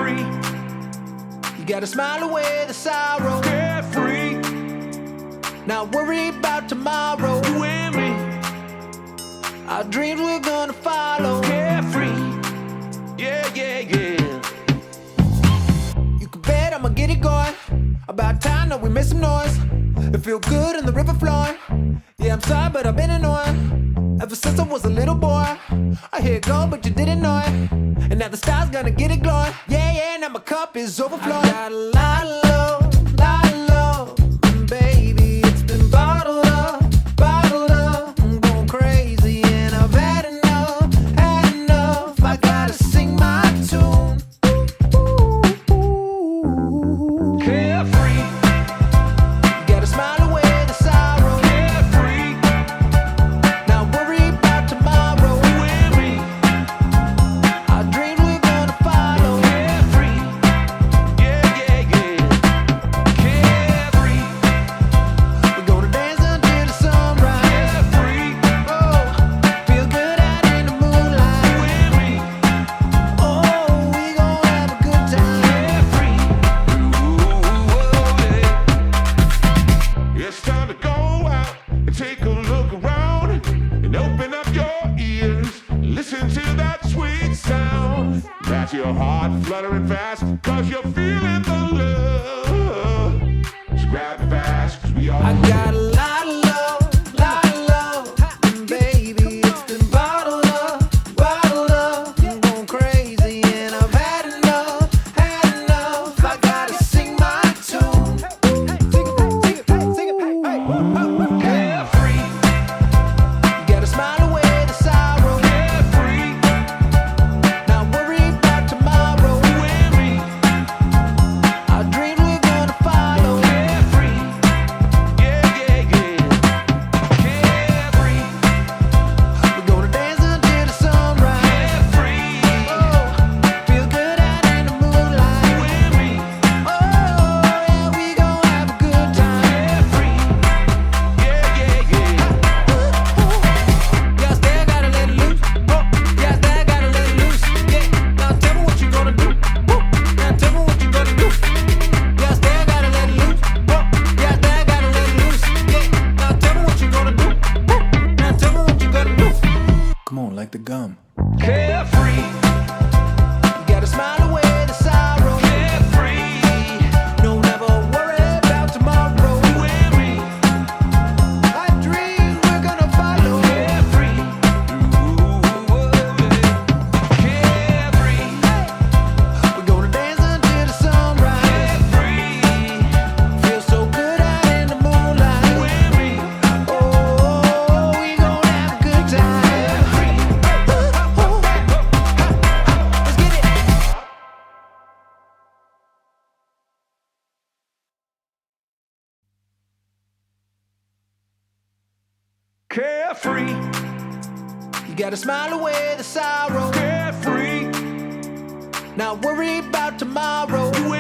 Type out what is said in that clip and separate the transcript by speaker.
Speaker 1: Carefree.
Speaker 2: You gotta smile away the sorrow.
Speaker 1: Carefree.
Speaker 2: Not worry about tomorrow.
Speaker 1: You and me.
Speaker 2: Our dreams we're gonna follow.
Speaker 1: Carefree. Yeah, yeah, yeah.
Speaker 2: You can bet I'ma get it going. About time that we make some noise. It feel good in the river flowing. Yeah, I'm sorry, but I've been annoying. Ever since I was a little boy. I hear it go, but you didn't know it. And now the star's gonna get it glowing. Yeah, yeah, now my cup is overflowing. I got a lot of love, and baby, it's been bottled up. I'm going crazy, and I've had enough. I gotta sing my tune.
Speaker 1: Carefree.
Speaker 2: You gotta smile away the sorrow.
Speaker 1: Carefree.
Speaker 2: Not worry about tomorrow.
Speaker 1: You and me.
Speaker 2: Our dreams we're gonna follow.
Speaker 1: Carefree. Yeah, yeah, yeah. Carefree.
Speaker 2: We're gonna dance until the sunrise.
Speaker 1: Carefree.
Speaker 2: Oh, feel good out in the moonlight.
Speaker 1: You and me.
Speaker 2: Oh, we gonna have a good time.
Speaker 1: Carefree. Ooh, yeah. It's time to go out and take a look around and open up your ears. Listen to that sweet sound. That's your heart fluttering fast, cause you're feeling the love. Just grab it fast, cause we all
Speaker 2: I got a lot of love, and baby, it's been bottled up. I'm going crazy, and I've had enough. I gotta sing my tune. Sing it, hey.
Speaker 1: carefree.
Speaker 2: You gotta smile away the sorrow.
Speaker 1: Carefree.
Speaker 2: Not worry about tomorrow.
Speaker 1: You and me.
Speaker 2: Our dreams we're gonna follow.
Speaker 1: Carefree. Yeah, yeah, yeah. Carefree.
Speaker 2: We're gonna dance until the sunrise.
Speaker 1: Carefree.
Speaker 2: Oh, feel good out in the
Speaker 1: You
Speaker 2: moonlight.
Speaker 1: and me.
Speaker 2: Oh, yeah, we gon' have a good time.
Speaker 1: Carefree. Yeah, yeah, yeah.
Speaker 2: Yeah, still gotta let it loose. Oh, yeah, still gotta let it loose. Yeah, now tell me what you gonna do. Woo. Now tell me what you gonna do. Yeah, still gotta let it loose. Oh, yeah, still gotta let it loose. Yeah, now tell me what you gonna do. Woo. Now tell me what you gonna do.
Speaker 3: Come on, like the gum.
Speaker 1: Carefree.
Speaker 2: You gotta smile away the sorrow.
Speaker 1: Carefree.
Speaker 2: No, never worry about tomorrow.
Speaker 1: You and me.
Speaker 2: Our dreams we're gonna follow.
Speaker 1: Carefree. Ooh, carefree.
Speaker 2: We're gonna dance until the sunrise.
Speaker 1: Carefree.
Speaker 2: Feel so good out in the moonlight.
Speaker 1: You and me.
Speaker 2: Oh, we gon' have a good time. Let's get it.
Speaker 1: Carefree.
Speaker 2: You gotta smile away the sorrow.
Speaker 1: Carefree.
Speaker 2: Not worry about tomorrow.
Speaker 1: You